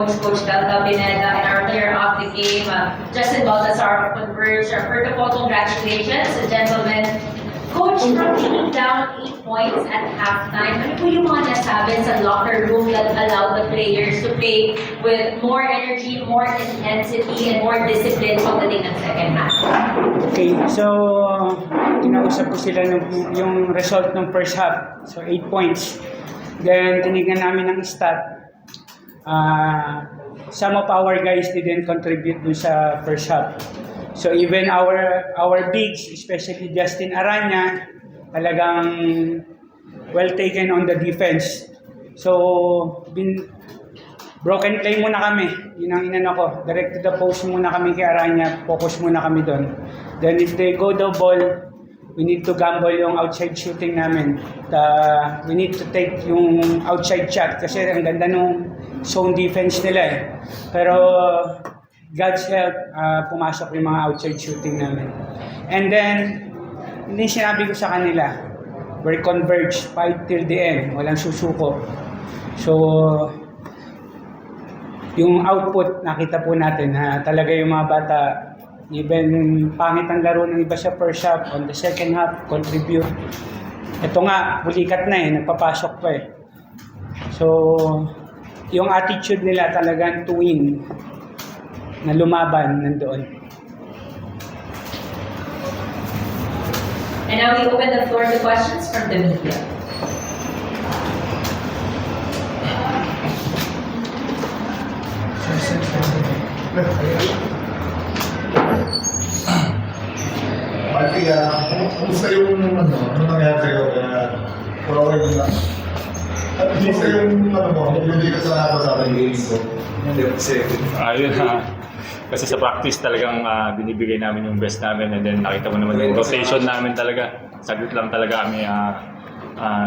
Coach Delta Pineda, and our player of the game, Justin Baltazar of Converge. First of all, congratulations, gentlemen. Coach, from being down 8 points at halftime, ano po yung mga nasabi sa locker room that allowed the players to play with more energy, more intensity, and more discipline pagdating ng second half? Okay, so kinausap ko sila yung result ng first half. So 8 points. Then tinignan namin ang stat. Some of our guys didn't contribute dun sa first half. So even our bigs, especially Justin Aranya, talagang well taken on the defense. So broken play muna kami. Yun ang inano ko. Direct to the post muna kami kay Aranya. Focus muna kami doon. Then if they go the ball, we need to gamble yung outside shooting namin. We need to take yung outside shot kasi ang ganda nung zone defense nila eh. Pero God's help, pumasok yung mga outside shooting namin. And then, hindi sinabi ko sa kanila, we're converged, fight till the end, walang susuko. So, yung output, nakita po natin na talaga yung mga bata, even pangit ang laro ng iba sa first half, on the second half, contribute. Ito nga, bulikat na eh, nagpapasok pa eh. So, yung attitude nila talagang to win, na lumaban nandoon. And now we open the floor to questions from the media. Pati, kumusta yung ano nangyari sa'yo? Forward na. Kumusta yung hindi ka sa ating games ko? Ayun kasi sa practice talagang binibigay namin yung best namin, and then nakita mo naman yung rotation namin talaga. Saglit lang talaga kami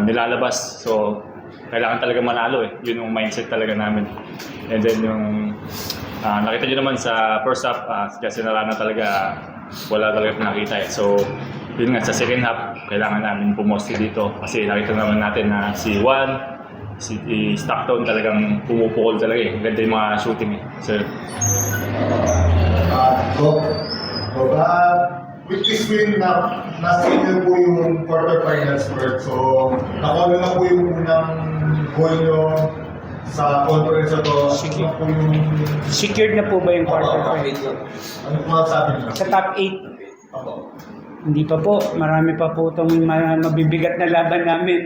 nilalabas. So kailangan talaga manalo eh. Yun yung mindset talaga namin. And then yung nakita nyo naman sa first half, kasi narana talaga wala talaga nakita eh. So yun nga, sa second half kailangan namin pumosti dito kasi nakita naman natin na si Juan, si Stockton talagang pumupukol talaga eh. Ganda yung mga shooting eh. So, with this win, nasa inyo po yung quarterfinals work. So, nakuha na po yung unang goal nyo sa conference na to. Sige. Ano po yung... Secured na po ba yung quarterfinal? Ano po masasabi nyo? Sa top 8, hindi pa po. Marami pa po itong mabibigat na laban namin.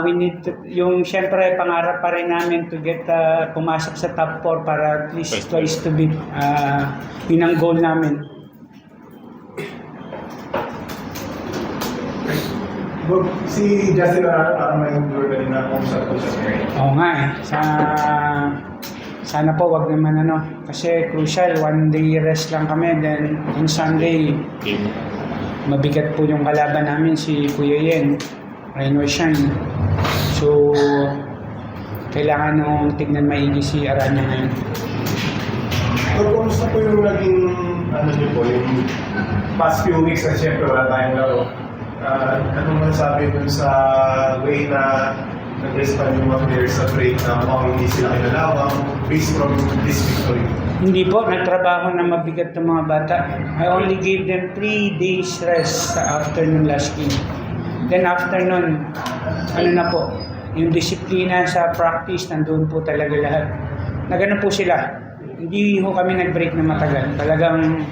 We need to, yung syempre pangarap pa rin namin to get pumasok sa top 4 para at least twice to beat. Yun ang goal namin. Si Justin Arana parang may endure na rin na kung sa Oo nga eh. Sana po wag naman ano. Kasi crucial, 1 day rest lang kami. Then on Sunday, mabigat po yung kalaban namin si Kuya Yen. Rhino Shine. So, kailangan nung tignan maigi si Aranya ngayon. So, kumusta po yung naging, ano niyo po, yung past few weeks na siyempre wala tayong laro. Anong masasabi dun sa way na nag-respond yung mga players sa break na mukhang hindi sila kinalawang based from this victory? Hindi po, nagtrabaho na mabigat ng mga bata. I only gave them 3 days rest after ng last game. Then after nun, ano na po, yung disiplina sa practice, nandun po talaga lahat. Na ganun po sila. Hindi ho kami nag-break na matagal. Talagang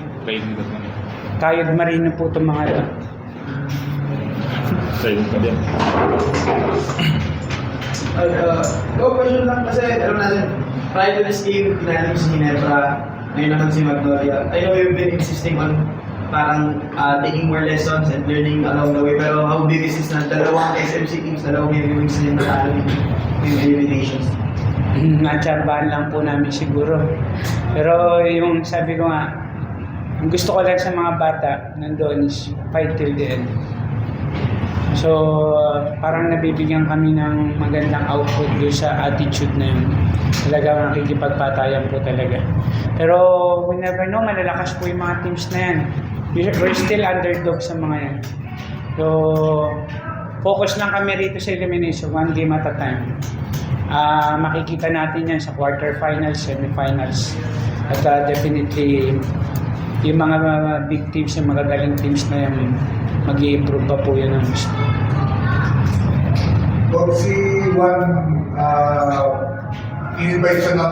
kayod marino po itong mga ito. training pa din. Question lang kasi, alam natin, prior to this game, pinali si Ginebra, ngayon naman si Magnolia. I know you've been insisting on parang taking more lessons and learning along the way, pero how big is this na dalawang SMC teams, dalawang heavyweights na yung natalo yung eliminations? Natsabahan lang po namin siguro. Pero yung sabi ko nga, yung gusto ko lang sa mga bata nandoon is fight till the end. So, parang nabibigyan kami ng magandang output doon sa attitude na yun. Talagang nakikipagpatayan po talaga. Pero, we never know, malalakas po yung mga teams na yan. We're still underdog sa mga yan. So, focus lang kami rito sa elimination, one game at a time. Makikita natin yan sa quarterfinals, semifinals. At definitely, yung mga big teams, yung magagaling teams na yan, mag-i-improve pa po yun ang gusto. Kung si Juan, in-invite siya na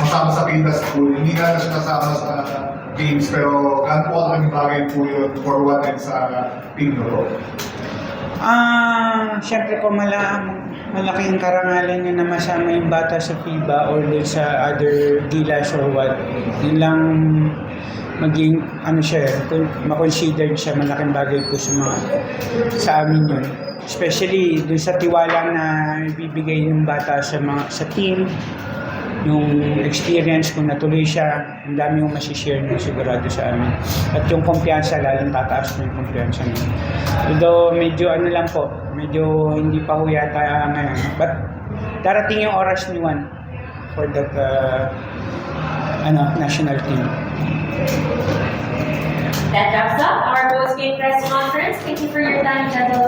masama sa Pindas School, hindi na siya nasama sa games, pero gano'n po bagay po yun for Juan and sa team no? Siyempre po malaking karangalan niya na masama yung bata sa FIBA or dun sa other gilas or what. Yun lang maging siya, kung ma-consider siya, malaking bagay po sa amin yun. Especially dun sa tiwala na ibibigay ng bata sa team, yung experience kung natuloy siya, ang dami yung masishare nyo sigurado sa amin. At yung kumpiyansa, lalong tataas mo yung kumpiyansa nyo. Although medyo lang po, medyo hindi pa ho yata ngayon. But darating yung oras ni Juan for that national team. That wraps up our post-game press conference. Thank you for your time, gentlemen.